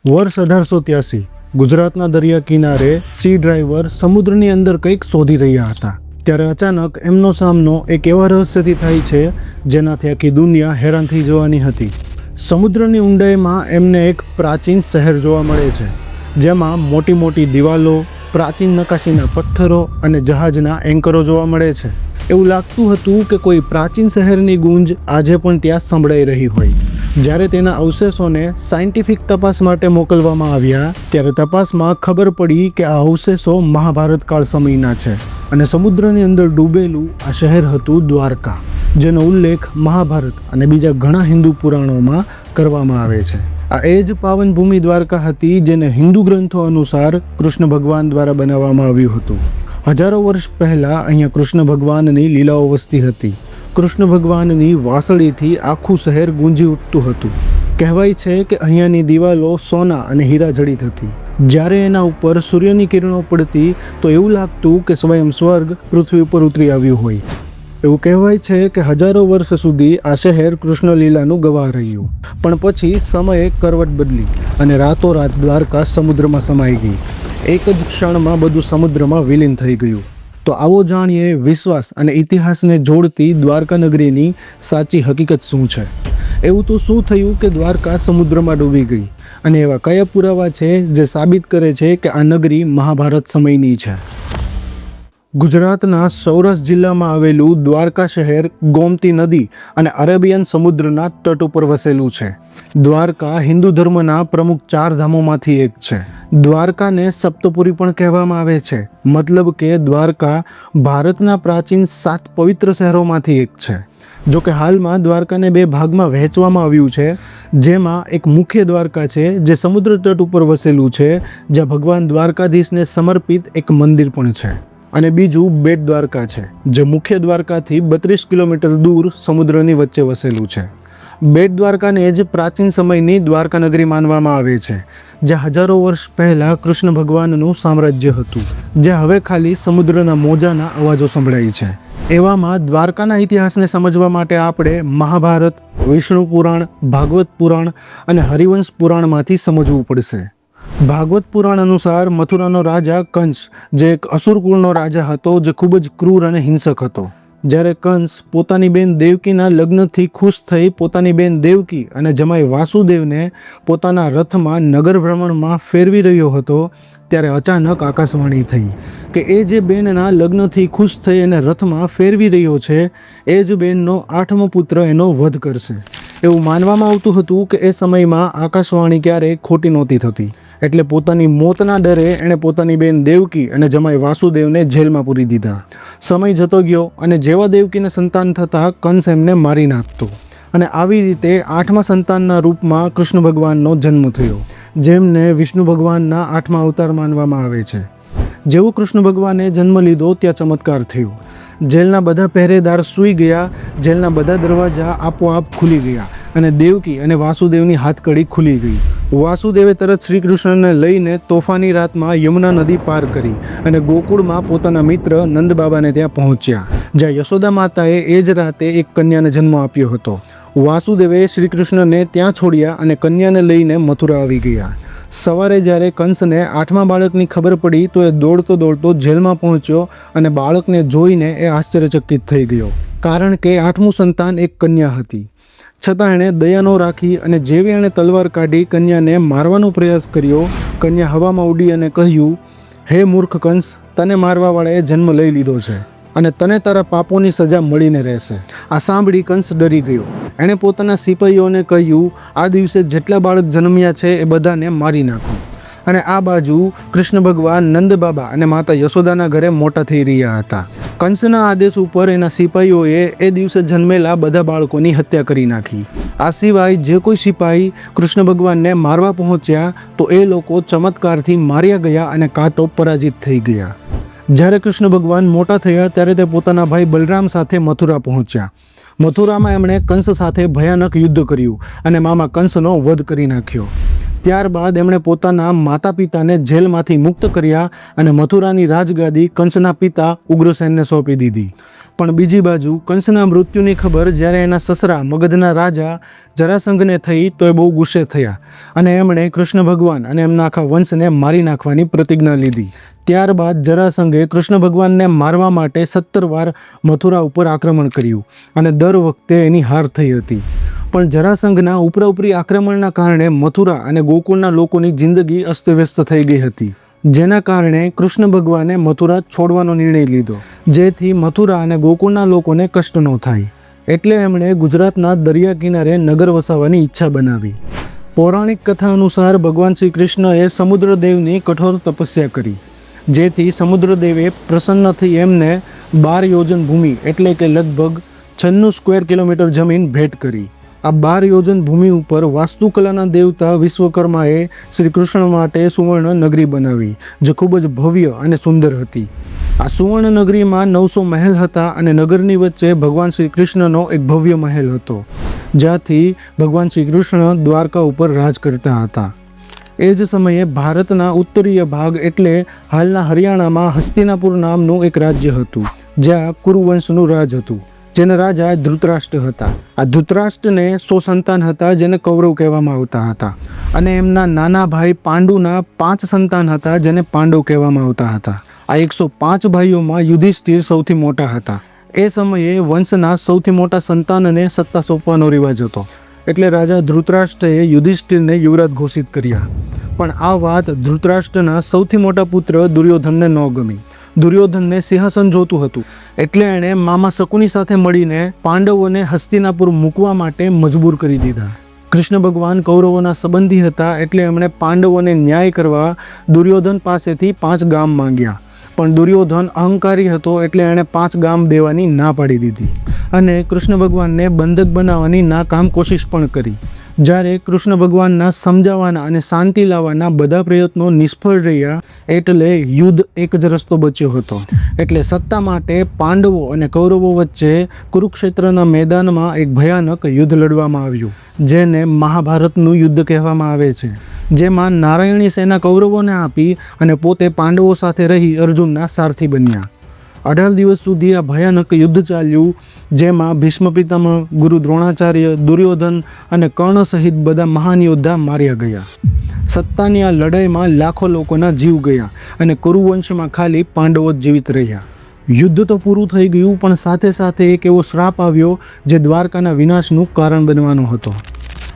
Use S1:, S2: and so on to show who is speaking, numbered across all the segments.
S1: વર્ષ 1883 ગુજરાતના દરિયા કિનારે સી ડ્રાઈવર સમુદ્રની અંદર કંઈક શોધી રહ્યા હતા ત્યારે અચાનક એમનો સામનો એક એવા રહસ્યથી થાય છે જેનાથી આખી દુનિયા હેરાન થઈ જવાની હતી. સમુદ્રની ઊંડાઈમાં એમને એક પ્રાચીન શહેર જોવા મળે છે જેમાં મોટી મોટી દિવાલો, પ્રાચીન નકાશીના પથ્થરો અને જહાજના એન્કરો જોવા મળે છે. એવું લાગતું હતું કે કોઈ પ્રાચીન શહેરની ગુંજ આજે પણ ત્યાં સંભળાઈ રહી હોય. જ્યારે તેના અવશેષોને સાયન્ટિફિક તપાસ માટે મોકલવામાં આવ્યા ત્યારે તપાસમાં ખબર પડી કે આ અવશેષો મહાભારત કાળ સમયના છે અને સમુદ્રની અંદર ડૂબેલું આ શહેર હતું દ્વારકા, જેનો ઉલ્લેખ મહાભારત અને બીજા ઘણા હિન્દુ પુરાણોમાં કરવામાં આવે છે. આ એ જ પાવન ભૂમિ દ્વારકા હતી જેને હિન્દુ ગ્રંથો અનુસાર કૃષ્ણ ભગવાન દ્વારા બનાવવામાં આવ્યું હતું. હજારો વર્ષ પહેલાં અહીંયા કૃષ્ણ ભગવાનની લીલાઓ વસતી હતી. કૃષ્ણ ભગવાનની વાંસળીથી આખું શહેર ગુંજી ઉઠતું હતું. કહેવાય છે કે અહીંયાની દિવાલો સોના અને હીરા જડિત હતી. જ્યારે એના ઉપર સૂર્યની કિરણો પડતી તો એવું લાગતું કે સ્વયં સ્વર્ગ પૃથ્વી ઉપર ઉતરી આવ્યું હોય. એવું કહેવાય છે કે હજારો વર્ષ સુધી આ શહેર કૃષ્ણલીલાનું ગવાહ રહ્યું. પણ પછી સમયે કરવટ બદલી અને રાતોરાત દ્વારકા સમુદ્રમાં સમાઈ ગઈ. એક જ ક્ષણમાં બધું સમુદ્રમાં વિલીન થઈ ગયું. તો આવો જાણીએ વિશ્વાસ અને ઇતિહાસને જોડતી દ્વારકા નગરીની સાચી હકીકત શું છે. એવું તો શું થયું કે દ્વારકા સમુદ્રમાં ડૂબી ગઈ અને એવા કયા પુરાવા છે જે સાબિત કરે છે કે આ નગરી મહાભારત સમયની છે. ગુજરાતના સૌરાષ્ટ્ર જિલ્લામાં આવેલું દ્વારકા શહેર ગોમતી નદી અને અરેબિયન સમુદ્રના તટ ઉપર વસેલું છે. દ્વારકા હિન્દુ ધર્મના પ્રમુખ 4 ધામોમાંથી એક છે. દ્વારકાને સપ્તપુરી પણ કહેવામાં આવે છે. મતલબ કે દ્વારકા ભારતના પ્રાચીન 7 પવિત્ર શહેરોમાંથી એક છે. જો કે હાલમાં દ્વારકાને 2 ભાગમાં વહેંચવામાં આવ્યું છે, જેમાં એક મુખ્ય દ્વારકા છે જે સમુદ્ર તટ ઉપર વસેલું છે, જ્યાં ભગવાન દ્વારકાધીશને સમર્પિત એક મંદિર પણ છે, અને બીજું બેટ દ્વારકા છે જે મુખ્ય દ્વારકાથી 32 કિલોમીટર દૂર સમુદ્રની વચ્ચે વસેલું છે. બેટ દ્વારકાને જ પ્રાચીન સમયની દ્વારકા નગરી માનવામાં આવે છે, જ્યાં હજારો વર્ષ પહેલાં કૃષ્ણ ભગવાનનું સામ્રાજ્ય હતું, જ્યાં હવે ખાલી સમુદ્રના મોજાના અવાજો સંભળાય છે. એવામાં દ્વારકાના ઇતિહાસને સમજવા માટે આપણે મહાભારત, વિષ્ણુ પુરાણ, ભાગવત પુરાણ અને હરિવંશ પુરાણમાંથી સમજવું પડશે. ભાગવત પુરાણ અનુસાર મથુરાનો રાજા કંસ, જે એક અસુર કુળનો રાજા હતો જે ખૂબ જ ક્રૂર અને હિંસક હતો. જ્યારે કંસ પોતાની બેન દેવકીના લગ્નથી ખુશ થઈ પોતાની બેન દેવકી અને જમાઈ વાસુદેવને પોતાના રથમાં નગર ભ્રમણમાં ફેરવી રહ્યો હતો ત્યારે અચાનક આકાશવાણી થઈ કે એ જે બેનના લગ્નથી ખુશ થઈ અને રથમાં ફેરવી રહ્યો છે એ જ બેનનો 8મો પુત્ર એનો વધ કરશે. એવું માનવામાં આવતું હતું કે એ સમયમાં આકાશવાણી ક્યારેય ખોટી નહોતી થતી. એટલે પોતાની મોતના ડરે એણે પોતાની બેન દેવકી અને જમાઈ વાસુદેવને જેલમાં પૂરી દીધા. સમય જતો ગયો અને જેવા દેવકીને સંતાન થતાં કંસ એમને મારી નાખતો અને આવી રીતે 8મા સંતાનના રૂપમાં કૃષ્ણ ભગવાનનો જન્મ થયો, જેમને વિષ્ણુ ભગવાનના 8મા અવતાર માનવામાં આવે છે. જેવું કૃષ્ણ ભગવાને જન્મ લીધો ત્યાં ચમત્કાર થયો. જેલના બધા પહેરેદાર સૂઈ ગયા, જેલના બધા દરવાજા આપોઆપ ખુલી ગયા અને દેવકી અને વાસુદેવની હાથકડી ખુલી ગઈ. વાસુદેવે તરત શ્રી કૃષ્ણને લઈને તોફાની રાતમાં યમુના નદી પાર કરી અને ગોકુળમાં પોતાના મિત્ર નંદ બાબાને ત્યાં પહોંચ્યા, જ્યાં યશોદા માતાએ એ જ રાતે એક કન્યાને જન્મ આપ્યો હતો. વાસુદેવે શ્રી કૃષ્ણને ત્યાં છોડ્યા અને કન્યાને લઈને મથુરા આવી ગયા. સવારે જ્યારે કંસને 8મા બાળકની ખબર પડી તો એ દોડતો દોડતો જેલમાં પહોંચ્યો અને બાળકને જોઈને એ આશ્ચર્યચકિત થઈ ગયો, કારણ કે 8મું સંતાન એક કન્યા હતી. છતાં એણે દયા ન રાખી અને જેવી એણે તલવાર કાઢી કન્યાને મારવાનો પ્રયાસ કર્યો, કન્યા હવામાં ઉડી અને કહ્યું, હે મૂર્ખ કંસ, તને મારવાવાળાએ જન્મ લઈ લીધો છે અને તને તારા પાપોની સજા મળીને રહેશે. આ સાંભળી કંસ ડરી ગયો. એણે પોતાના સિપાહીઓને કહ્યું, આ દિવસે જેટલા બાળક જન્મ્યા છે એ બધાને મારી નાખો. અને આ બાજુ કૃષ્ણ ભગવાન નંદ બાબા અને માતા યશોદાના ઘરે મોટા થઈ રહ્યા હતા. કંસના આદેશ ઉપર એના સિપાહીઓએ એ દિવસે જન્મેલા બધા બાળકોની હત્યા કરી નાખી. આ સિવાય જે કોઈ સિપાહી કૃષ્ણ ભગવાનને મારવા પહોંચ્યા તો એ લોકો ચમત્કારથી માર્યા ગયા અને કાં તો પરાજિત થઈ ગયા. જ્યારે કૃષ્ણ ભગવાન મોટા થયા ત્યારે તે પોતાના ભાઈ બલરામ સાથે મથુરા પહોંચ્યા. મથુરામાં એમણે કંસ સાથે ભયાનક યુદ્ધ કર્યું અને મામા કંસનો વધ કરી નાખ્યો. ત્યારબાદ એમણે પોતાના માતા પિતાને જેલમાંથી મુક્ત કર્યા અને મથુરાની રાજગાદી કંસના પિતા ઉગ્રસેનને સોંપી દીધી. પણ બીજી બાજુ કંસના મૃત્યુની ખબર જ્યારે એના સસરા મગધના રાજા જરાસંઘને થઈ તો એ બહુ ગુસ્સે થયા અને એમણે કૃષ્ણ ભગવાન અને એમના આખા વંશને મારી નાખવાની પ્રતિજ્ઞા લીધી. ત્યારબાદ જરાસંઘે કૃષ્ણ ભગવાનને મારવા માટે 17 વાર મથુરા ઉપર આક્રમણ કર્યું અને દર વખતે એની હાર થઈ હતી. પણ જરાસંઘના ઉપરાઉપરી આક્રમણના કારણે મથુરા અને ગોકુળના લોકોની જિંદગી અસ્તવ્યસ્ત થઈ ગઈ હતી, જેના કારણે કૃષ્ણ ભગવાને મથુરા છોડવાનો નિર્ણય લીધો, જેથી મથુરા અને ગોકુળના લોકોને કષ્ટ ન થાય. એટલે એમણે ગુજરાતના દરિયા કિનારે નગર વસાવવાની ઈચ્છા બનાવી. પૌરાણિક કથા અનુસાર ભગવાન શ્રી કૃષ્ણએ સમુદ્રદેવની કઠોર તપસ્યા કરી, જેથી સમુદ્રદેવે પ્રસન્ન થઈ એમને 12 યોજન ભૂમિ એટલે કે લગભગ 96 સ્ક્વેર કિલોમીટર જમીન ભેટ કરી. આ 12 યોજન ભૂમિ ઉપર વાસ્તુકલાના દેવતા વિશ્વકર્માએ શ્રી કૃષ્ણ માટે સુવર્ણ નગરી બનાવી, જે ખૂબ જ ભવ્ય અને સુંદર હતી. આ સુવર્ણ નગરીમાં 900 મહેલ હતા અને નગરની વચ્ચે ભગવાન શ્રી કૃષ્ણનો એક ભવ્ય મહેલ હતો, જ્યાંથી ભગવાન શ્રી કૃષ્ણ દ્વારકા ઉપર રાજ કરતા હતા. એ જ સમયે ભારતના ઉત્તરીય ભાગ એટલે હાલના હરિયાણામાં હસ્તિનાપુર નામનું એક રાજ્ય હતું, જ્યાં કુરુવંશનું રાજ હતું, જેના રાજા ધૃતરાષ્ટ્ર હતા. આ ધૃતરાષ્ટ્રને 100 સંતાન હતા, જેને કૌરવ કહેવામાં આવતા હતા, અને એમના નાના ભાઈ પાંડુના 5 સંતાન હતા, જેને પાંડવ કહેવામાં આવતા હતા. આ 105 ભાઈઓમાં યુધિષ્ઠિર સૌથી મોટા હતા. એ સમયે વંશના સૌથી મોટા સંતાનને સત્તા સોંપવાનો રિવાજ હતો, એટલે રાજા ધૃતરાષ્ટ્રએ યુધિષ્ઠિરને યુવરાજ ઘોષિત કર્યા. પણ આ વાત ધૃતરાષ્ટ્રના સૌથી મોટા પુત્ર દુર્યોધનને ન ગમી. દુર્યોધનને સિંહાસન જોતું હતું, એટલે એણે મામા શકુની સાથે મળીને પાંડવોને હસ્તિનાપુર મૂકવા માટે મજબૂર કરી દીધા. કૃષ્ણ ભગવાન કૌરવોના સંબંધી હતા, એટલે એમણે પાંડવોને ન્યાય કરવા દુર્યોધન પાસેથી 5 ગામ માંગ્યા. પણ દુર્યોધન અહંકારી હતો, એટલે એણે 5 ગામ દેવાની ના પાડી દીધી અને કૃષ્ણ ભગવાનને બંધક બનાવવાની નાકામ કોશિશ પણ કરી. જ્યારે કૃષ્ણ ભગવાનના સમજાવવાના અને શાંતિ લાવવાના બધા પ્રયત્નો નિષ્ફળ રહ્યા, એટલે યુદ્ધ એક જ રસ્તો બચ્યો હતો. એટલે સત્તા માટે પાંડવો અને કૌરવો વચ્ચે કુરુક્ષેત્રના મેદાનમાં એક ભયાનક યુદ્ધ લડવામાં આવ્યું, જેને મહાભારતનું યુદ્ધ કહેવામાં આવે છે, જેમાં નારાયણી સેના કૌરવોને આપી અને પોતે પાંડવો સાથે રહી અર્જુનના સારથી બન્યા. 18 દિવસ સુધી આ ભયાનક યુદ્ધ ચાલ્યું, જેમાં ભીષ્મ પિતામહ, ગુરુ દ્રોણાચાર્ય, દુર્યોધન અને કર્ણ સહિત બધા મહાન યોદ્ધા માર્યા ગયા. સત્તાની આ લડાઈમાં લાખો લોકોના જીવ ગયા અને કુરુવંશમાં ખાલી પાંડવો જ જીવિત રહ્યા. યુદ્ધ તો પૂરું થઈ ગયું, પણ સાથે સાથે એક એવો શ્રાપ આવ્યો જે દ્વારકાના વિનાશનું કારણ બનવાનો હતો.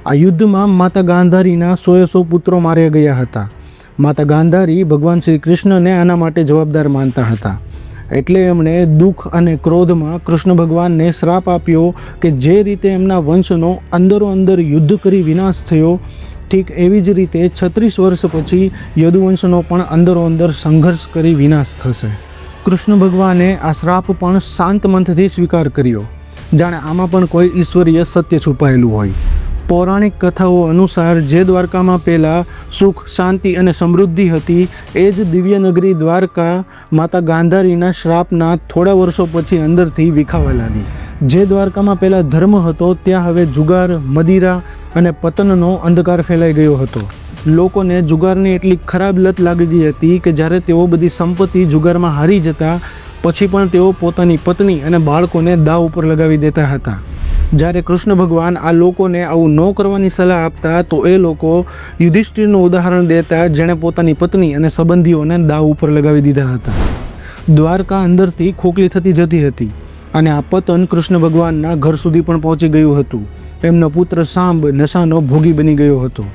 S1: આ યુદ્ધમાં માતા ગાંધારીના 100 પુત્રો માર્યા ગયા હતા. માતા ગાંધારી ભગવાન શ્રી કૃષ્ણને આના માટે જવાબદાર માનતા હતા, એટલે એમણે દુઃખ અને ક્રોધમાં કૃષ્ણ ભગવાનને શ્રાપ આપ્યો કે જે રીતે એમના વંશનો અંદરો અંદર યુદ્ધ કરી વિનાશ થયો, ઠીક એવી જ રીતે 36 વર્ષ પછી યદુવંશનો પણ અંદરો અંદર સંઘર્ષ કરી વિનાશ થશે. કૃષ્ણ ભગવાને આ શ્રાપ પણ શાંત મનથી સ્વીકાર કર્યો, જાણે આમાં પણ કોઈ ઈશ્વરીય સત્ય છુપાયેલું હોય. પૌરાણિક કથાઓ અનુસાર જે દ્વારકામાં પહેલાં સુખ, શાંતિ અને સમૃદ્ધિ હતી, એ જ દિવ્ય નગરી દ્વારકા માતા ગાંધારીના શ્રાપના થોડા વર્ષો પછી અંદરથી વિખાવા લાગી. જે દ્વારકામાં પહેલાં ધર્મ હતો, ત્યાં હવે જુગાર, મદિરા અને પતનનો અંધકાર ફેલાઈ ગયો હતો. લોકોને જુગારની એટલી ખરાબ લત લાગી ગઈ હતી કે જ્યારે તેઓ બધી સંપત્તિ જુગારમાં હારી જતા, પછી પણ તેઓ પોતાની પત્ની અને બાળકોને દાવ ઉપર લગાવી દેતા હતા. જ્યારે કૃષ્ણ ભગવાન આ લોકોને આવું ન કરવાની સલાહ આપતા, તો એ લોકો યુધિષ્ઠિરનું ઉદાહરણ દેતા, જેણે પોતાની પત્ની અને સંબંધીઓને દાવ ઉપર લગાવી દીધા હતા. દ્વારકા અંદરથી ખોખલી થતી જતી હતી અને આ પતન કૃષ્ણ ભગવાનના ઘર સુધી પણ પહોંચી ગયું હતું. એમનો પુત્ર સાંબ નશાનો ભોગી બની ગયો હતો.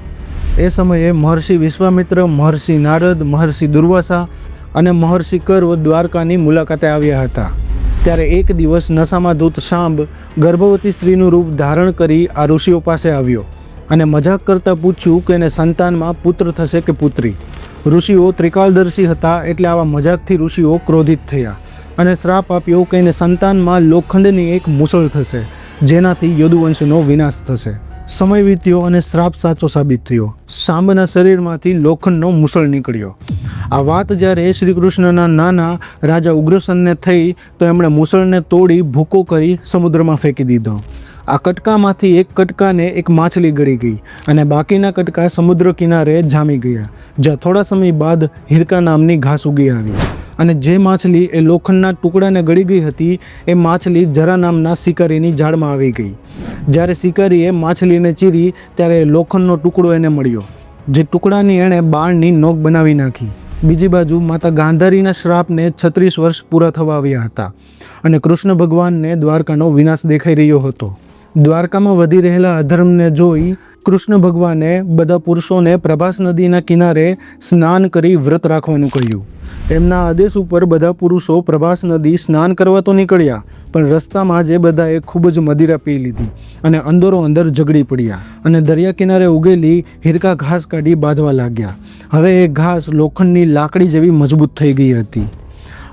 S1: એ સમયે મહર્ષિ વિશ્વામિત્ર, મહર્ષિ નારદ, મહર્ષિ દુર્વાસા અને મહર્ષિ કર્વ દ્વારકાની મુલાકાતે આવ્યા હતા. ત્યારે એક દિવસ નશામાં ધૂત સાંબ ગર્ભવતી સ્ત્રીનું રૂપ ધારણ કરી આ ઋષિઓ પાસે આવ્યો અને મજાક કરતાં પૂછ્યું કે એને સંતાનમાં પુત્ર થશે કે પુત્રી. ઋષિઓ ત્રિકાળદર્શી હતા, એટલે આવા મજાકથી ઋષિઓ ક્રોધિત થયા અને શ્રાપ આપ્યો કે એને સંતાનમાં લોખંડની એક મુસળ થશે, જેનાથી યદુવંશનો વિનાશ થશે. સમય વીત્યો અને શ્રાપ સાચો સાબિત થયો. સાંબના શરીરમાંથી લોખંડનો મુસળ નીકળ્યો. આ વાત જ્યારે શ્રી કૃષ્ણના નાના રાજા ઉગ્રસેનને થઈ, તો એમણે મુસળને તોડી ભૂકો કરી સમુદ્રમાં ફેંકી દીધો. આ કટકામાંથી એક કટકાને એક માછલી ગળી ગઈ અને બાકીના કટકા સમુદ્ર કિનારે જામી ગયા, જ્યાં થોડા સમય બાદ હિરકા નામની ઘાસ ઉગી આવી. અને જે માછલી એ લોખંડના ટુકડાને ગળી ગઈ હતી એ માછલી જરા નામના શિકારીની જાળમાં આવી ગઈ. જ્યારે શિકારીએ માછલીને ચીરી ત્યારે લોખંડનો ટુકડો એને મળ્યો, જે ટુકડાની એણે બાણની નોક બનાવી નાખી. બીજી બાજુ માતા ગાંધારીના શ્રાપને 36 વર્ષ પૂરા થવા આવ્યા હતા અને કૃષ્ણ ભગવાનને દ્વારકાનો વિનાશ દેખાઈ રહ્યો હતો. દ્વારકામાં વધી રહેલા અધર્મને જોઈ કૃષ્ણ ભગવાને બધા પુરુષોને પ્રભાસ નદીના કિનારે સ્નાન કરી વ્રત રાખવાનું કહ્યું. એમના આદેશ ઉપર બધા પુરુષો પ્રભાસ નદી સ્નાન કરવા તો નીકળ્યા, પણ રસ્તામાં જ એ બધાએ ખૂબ જ મદિરા પી લીધી અને અંદરો અંદર ઝઘડી પડ્યા અને દરિયા કિનારે ઉગેલી હિરકા ઘાસ કાઢી બાંધવા લાગ્યા. હવે એ ઘાસ લોખંડની લાકડી જેવી મજબૂત થઈ ગઈ હતી.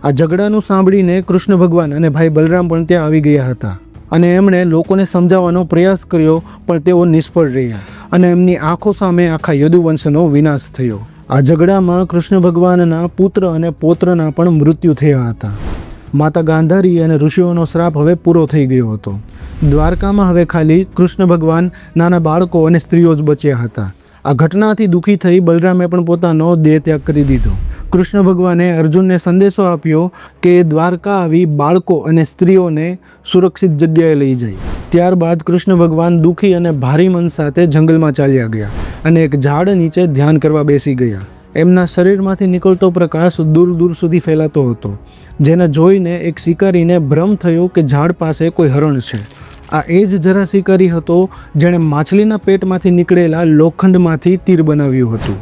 S1: આ ઝઘડાનું સાંભળીને કૃષ્ણ ભગવાન અને ભાઈ બલરામ પણ ત્યાં આવી ગયા હતા અને એમણે લોકોને સમજાવવાનો પ્રયાસ કર્યો, પણ તેઓ નિષ્ફળ રહ્યા અને એમની આંખો સામે આખા યદુવંશનો વિનાશ થયો. આ ઝઘડામાં કૃષ્ણ ભગવાનના પુત્ર અને પૌત્રના પણ મૃત્યુ થયા હતા. માતા ગાંધારી અને ઋષિઓનો શ્રાપ હવે પૂરો થઈ ગયો હતો. દ્વારકામાં હવે ખાલી કૃષ્ણ ભગવાન, નાના બાળકો અને સ્ત્રીઓ જ બચ્યા હતા. આ ઘટનાથી દુઃખી થઈ બલરામે પણ પોતાનો દેહ ત્યાગ કરી દીધો. કૃષ્ણ ભગવાને અર્જુનને સંદેશો આપ્યો કે દ્વારકા આવી બાળકો અને સ્ત્રીઓને સુરક્ષિત જગ્યાએ લઈ જાય. ત્યારબાદ કૃષ્ણ ભગવાન દુઃખી અને ભારી મન સાથે જંગલમાં ચાલ્યા ગયા અને એક ઝાડ નીચે ધ્યાન કરવા બેસી ગયા. એમના શરીરમાંથી નીકળતો પ્રકાશ દૂર દૂર સુધી ફેલાતો હતો, જેને જોઈને એક શિકારીને ભ્રમ થયો કે ઝાડ પાસે કોઈ હરણ છે. આ એ જ જરા શિકારી હતો જેણે માછલીના પેટમાંથી નીકળેલા લોખંડમાંથી તીર બનાવ્યું હતું.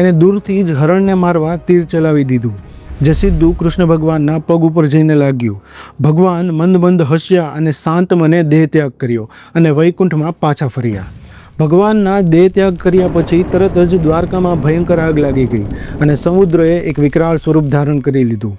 S1: એને દૂરથી જ હરણને મારવા તીર ચલાવી દીધું, જે સીધું કૃષ્ણ ભગવાનના પગ ઉપર જઈને લાગ્યું. ભગવાન મંદ મંદ હસ્યા અને શાંત મને દેહ ત્યાગ કર્યો અને વૈકુંઠમાં પાછા ફર્યા. ભગવાનના દેહ ત્યાગ કર્યા પછી તરત જ દ્વારકામાં ભયંકર આગ લાગી ગઈ અને સમુદ્રએ એક વિકરાળ સ્વરૂપ ધારણ કરી લીધું.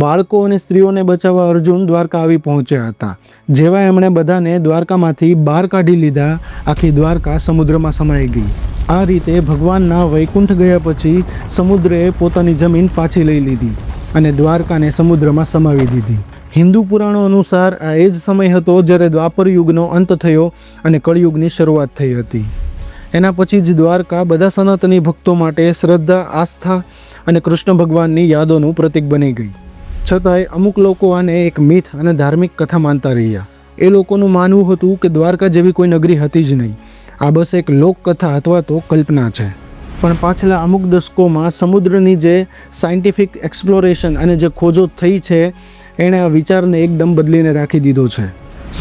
S1: બાળકો અને સ્ત્રીઓને બચાવવા અર્જુન દ્વારકા આવી પહોંચ્યા હતા. જેવા એમણે બધાને દ્વારકામાંથી બહાર કાઢી લીધા, આખી દ્વારકા સમુદ્રમાં સમાઈ ગઈ. આ રીતે ભગવાનના વૈકુંઠ ગયા પછી સમુદ્રએ પોતાની જમીન પાછી લઈ લીધી અને દ્વારકાને સમુદ્રમાં સમાવી દીધી. હિન્દુ પુરાણો અનુસાર આ એ જ સમય હતો જ્યારે દ્વાપર યુગનો અંત થયો અને કળયુગની શરૂઆત થઈ હતી. એના પછી જ દ્વારકા બધા સનાતની ભક્તો માટે શ્રદ્ધા, આસ્થા અને કૃષ્ણ ભગવાનની યાદોનું પ્રતીક બની ગઈ. છતાંય અમુક લોકો આને એક મિથ અને ધાર્મિક કથા માનતા રહ્યા. એ લોકોનું માનવું હતું કે દ્વારકા જેવી કોઈ નગરી હતી જ નહીં. આ બસ એક લોકકથા અથવા તો કલ્પના છે. પણ પાછલા અમુક દશકોમાં સમુદ્રની જે સાયન્ટિફિક એક્સપ્લોરેશન અને જે ખોજો થઈ છે એણે આ વિચારને એકદમ બદલીને રાખી દીધો છે.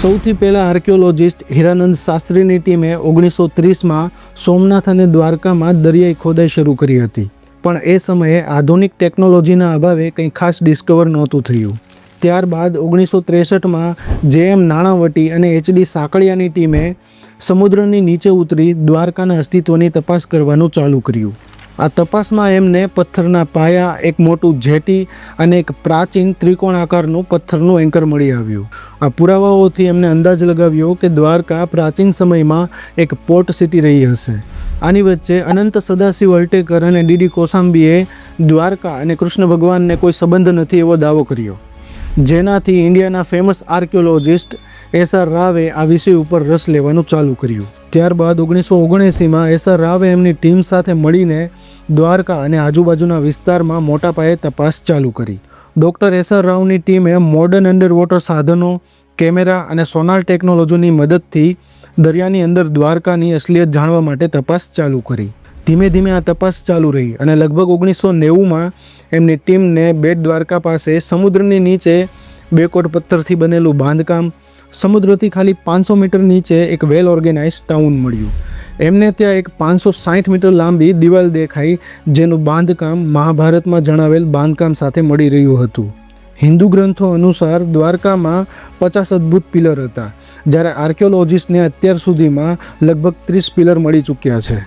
S1: સૌથી પહેલાં આર્કિયોલોજિસ્ટ હીરાનંદ શાસ્ત્રીની ટીમે 1930માં સોમનાથ અને દ્વારકામાં દરિયાઈ ખોદાઈ શરૂ કરી હતી. પણ એ સમયે આધુનિક ટેકનોલોજીના અભાવે કંઈ ખાસ ડિસ્કવર નહોતું થયું. ત્યારબાદ 1963માં JM નાણાવટી અને HD સાંકળિયાની ટીમે સમુદ્રની નીચે ઉતરી દ્વારકાના અસ્તિત્વની તપાસ કરવાનું ચાલુ કર્યું. આ તપાસમાં એમને પથ્થરના પાયા, એક મોટું જેટી અને એક પ્રાચીન ત્રિકોણાકારનું પથ્થરનું એન્કર મળી આવ્યું. આ પુરાવાઓથી એમને અંદાજ લગાવ્યો કે દ્વારકા પ્રાચીન સમયમાં એક પોર્ટ સિટી રહી હશે. આની વચ્ચે અનંત સદાશિવ અલટેકર અને DD કોસાંબીએ દ્વારકા અને કૃષ્ણ ભગવાનને કોઈ સંબંધ નથી એવો દાવો કર્યો, જેનાથી ઇન્ડિયાના ફેમસ આર્કિયોલોજિસ્ટ SR રાવે આ વિષય ઉપર રસ લેવાનું ચાલુ કર્યું. ત્યારબાદ 1979માં SR રાવે એમની ટીમ સાથે મળીને દ્વારકા અને આજુબાજુના વિસ્તારમાં મોટા પાયે તપાસ ચાલુ કરી. ડૉક્ટર SR રાવની ટીમે મોડર્ન અંડરવોટર સાધનો, કેમેરા અને સોનાર ટેકનોલોજીની મદદથી દરિયાની અંદર દ્વારકાની અસલિયત જાણવા માટે તપાસ ચાલુ કરી. ધીમે ધીમે આ તપાસ ચાલુ રહી અને લગભગ 1990માં એમની ટીમને બેટ દ્વારકા પાસે સમુદ્રની નીચે બેકોટ પથ્થરથી બનેલું બાંધકામ, સમુદ્રથી ખાલી 500 મીટર નીચે એક વેલ ઓર્ગેનાઇઝ ટાઉન મળ્યું. એમને ત્યાં એક 560 મીટર લાંબી દિવાલ દેખાઈ, જેનું બાંધકામ મહાભારતમાં જણાવેલ બાંધકામ સાથે મળી રહ્યું હતું. હિન્દુ ગ્રંથો અનુસાર દ્વારકામાં 50 અદ્ભુત પિલર હતા, જ્યારે આર્કિયોલોજિસ્ટને અત્યાર સુધીમાં લગભગ 30 પિલર મળી ચૂક્યા છે.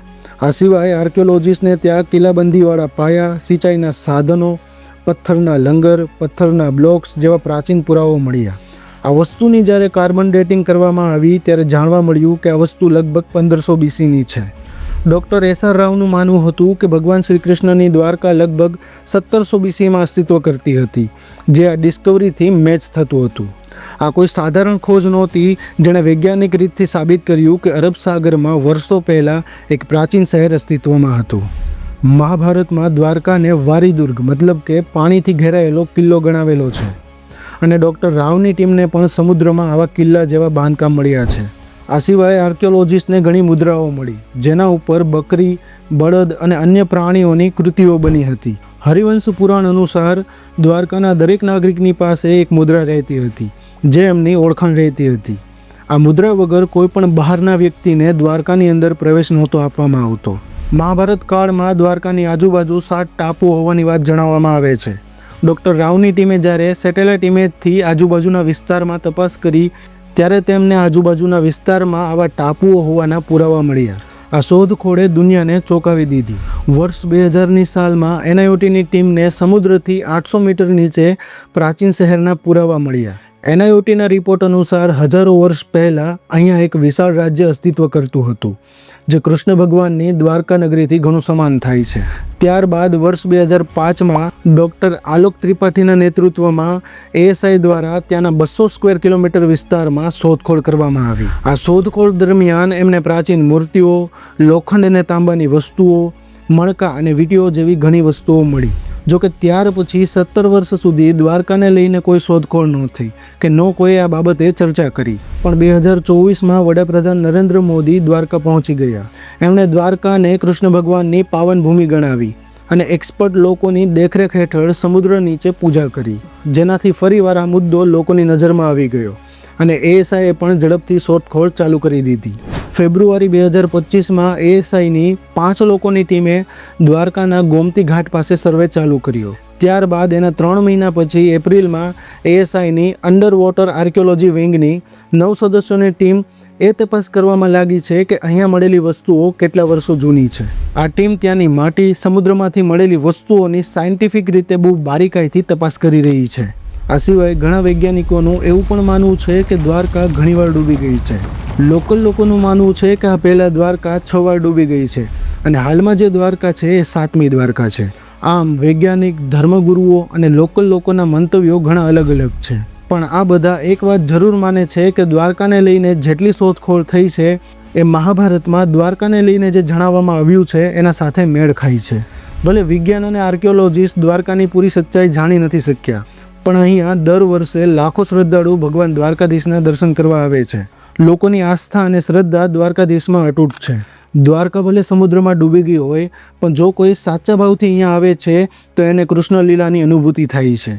S1: આ સિવાય આર્કિયોલોજિસ્ટને ત્યાં કિલ્લાબંધીવાળા પાયા, સિંચાઈના સાધનો, પથ્થરના લંગર, પથ્થરના બ્લોક્સ જેવા પ્રાચીન પુરાવો મળ્યા. આ વસ્તુની જ્યારે કાર્બન ડેટિંગ કરવામાં આવી ત્યારે જાણવા મળ્યું કે આ વસ્તુ લગભગ 1500 BCની છે. ડૉક્ટર SR રાવનું માનવું હતું કે ભગવાન શ્રી કૃષ્ણની દ્વારકા લગભગ 1700 BCમાં અસ્તિત્વ કરતી હતી, જે આ ડિસ્કવરીથી મેચ થતું હતું. આ કોઈ સાધારણ ખોજ નહોતી, જેણે વૈજ્ઞાનિક રીતથી સાબિત કર્યું કે અરબ સાગરમાં વર્ષો પહેલાં એક પ્રાચીન શહેર અસ્તિત્વમાં હતું. મહાભારતમાં દ્વારકાને વારીદુર્ગ મતલબ કે પાણીથી ઘેરાયેલો કિલ્લો ગણાવેલો છે અને ડૉક્ટર રાવની ટીમને પણ સમુદ્રમાં આવા કિલ્લા જેવા બાંધકામ મળ્યા છે. આ સિવાય આર્કિયોલોજિસ્ટને ઘણી મુદ્રાઓ મળી જેના ઉપર બકરી, બળદ અને અન્ય પ્રાણીઓની કૃતિઓ બની હતી. હરિવંશ પુરાણ અનુસાર દ્વારકાના દરેક નાગરિકની પાસે એક મુદ્રા રહેતી હતી જે એમની ઓળખાણ રહેતી હતી. આ મુદ્રા વગર કોઈ પણ બહારના વ્યક્તિને દ્વારકાની અંદર પ્રવેશ નહોતો આપવામાં આવતો. મહાભારત કાળમાં દ્વારકાની આજુબાજુ 7 ટાપુઓ હોવાની વાત જણાવવામાં આવે છે. ડૉક્ટર રાવની ટીમે જ્યારે સેટેલાઇટ ઇમેજથી આજુબાજુના વિસ્તારમાં તપાસ કરી ત્યારે તેમને આજુબાજુના વિસ્તારમાં આવા ટાપુઓ હોવાના પુરાવા મળ્યા. આ શોધખોળે દુનિયાને ચોંકાવી દીધી. વર્ષ 2000ની સાલમાં NIOTની ટીમને સમુદ્રથી 800 મીટર નીચે પ્રાચીન શહેરના પુરાવા મળ્યા. NIOTના રિપોર્ટ અનુસાર હજારો વર્ષ પહેલાં અહીંયા એક વિશાળ રાજ્ય અસ્તિત્વ કરતું હતું જે કૃષ્ણ ભગવાનની દ્વારકા નગરીથી ઘણું સમાન થાય છે. ત્યારબાદ વર્ષ 2005માં ડૉક્ટર આલોક ત્રિપાઠીના નેતૃત્વમાં ASI દ્વારા ત્યાંના 200 સ્ક્વેર કિલોમીટર વિસ્તારમાં શોધખોળ કરવામાં આવી. આ શોધખોળ દરમિયાન એમને પ્રાચીન મૂર્તિઓ, લોખંડ અને તાંબાની વસ્તુઓ, મણકા અને વીંટીઓ જેવી ઘણી વસ્તુઓ મળી. જોકે ત્યાર પછી 17 વર્ષ સુધી દ્વારકાને લઈને કોઈ શોધખોળ ન થઈ કે ન કોઈ આ બાબતે ચર્ચા કરી. પણ 2024માં વડાપ્રધાન નરેન્દ્ર મોદી દ્વારકા પહોંચી ગયા. એમણે દ્વારકાને કૃષ્ણ ભગવાનની પાવન ભૂમિ ગણાવી અને એક્સપર્ટ લોકોની દેખરેખ હેઠળ સમુદ્ર નીચે પૂજા કરી, જેનાથી ફરીવાર આ મુદ્દો લોકોની નજરમાં આવી ગયો અને ASIએ પણ ઝડપથી શોધખોળ ચાલુ કરી દીધી. ફેબ્રુઆરી 2025માં ASIની 5 લોકોની ટીમે દ્વારકાના ગોમતી ઘાટ પાસે સર્વે ચાલુ કર્યો. ત્યારબાદ એના 3 મહિના પછી એપ્રિલમાં ASIની અંડર વોટર આર્કિયોલોજી વિંગની 9 સદસ્યોની ટીમ એ તપાસ કરવામાં લાગી છે કે અહીંયા મળેલી વસ્તુઓ કેટલા વર્ષો જૂની છે. આ ટીમ ત્યાંની માટી, સમુદ્રમાંથી મળેલી વસ્તુઓની સાયન્ટિફિક રીતે બહુ બારીકાઈથી તપાસ કરી રહી છે. આ સિવાય ઘણા વૈજ્ઞાનિકોનું એવું પણ માનવું છે કે દ્વારકા ઘણીવાર ડૂબી ગઈ છે. લોકલ લોકોનું માનવું છે કે આ પહેલાં દ્વારકા 6 વાર ડૂબી ગઈ છે અને હાલમાં જે દ્વારકા છે એ 7મી દ્વારકા છે. આમ વૈજ્ઞાનિક, ધર્મગુરુઓ અને લોકલ લોકોના મંતવ્યો ઘણા અલગ અલગ છે. પણ આ બધા એક વાત જરૂર માને છે કે દ્વારકાને લઈને જેટલી શોધખોળ થઈ છે એ મહાભારતમાં દ્વારકાને લઈને જે જણાવવામાં આવ્યું છે એના સાથે મેળ ખાય છે. ભલે વિજ્ઞાન અને આર્કિયોલોજિસ્ટ દ્વારકાની પૂરી સચ્ચાઈ જાણી નથી શક્યા, પણ અહીંયા દર વર્ષે લાખો શ્રદ્ધાળુ ભગવાન દ્વારકાધીશના દર્શન કરવા આવે છે. લોકોની આસ્થા અને શ્રદ્ધા દ્વારકાધીશમાં અતૂટ છે. દ્વારકા ભલે સમુદ્રમાં ડૂબી ગઈ હોય, પણ જો કોઈ સાચા ભાવથી અહીંયા આવે છે તો એને કૃષ્ણ લીલાની અનુભૂતિ થાય છે.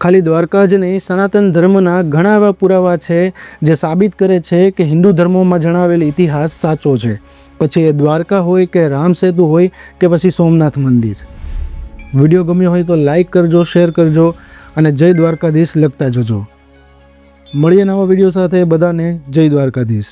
S1: ખાલી દ્વારકા જ નહીં, સનાતન ધર્મના ઘણા એવા પુરાવા છે જે સાબિત કરે છે કે હિન્દુ ધર્મોમાં જણાવેલ ઇતિહાસ સાચો છે. પછી એ દ્વારકા હોય કે રામ સેતુ હોય કે પછી સોમનાથ મંદિર. વિડીયો ગમ્યો હોય તો લાઈક કરજો, શેર કરજો અને જય દ્વારકાધીશ લખતા જજો. મળીએ નવા વિડીયો સાથે. બધાને જય દ્વારકાધીશ.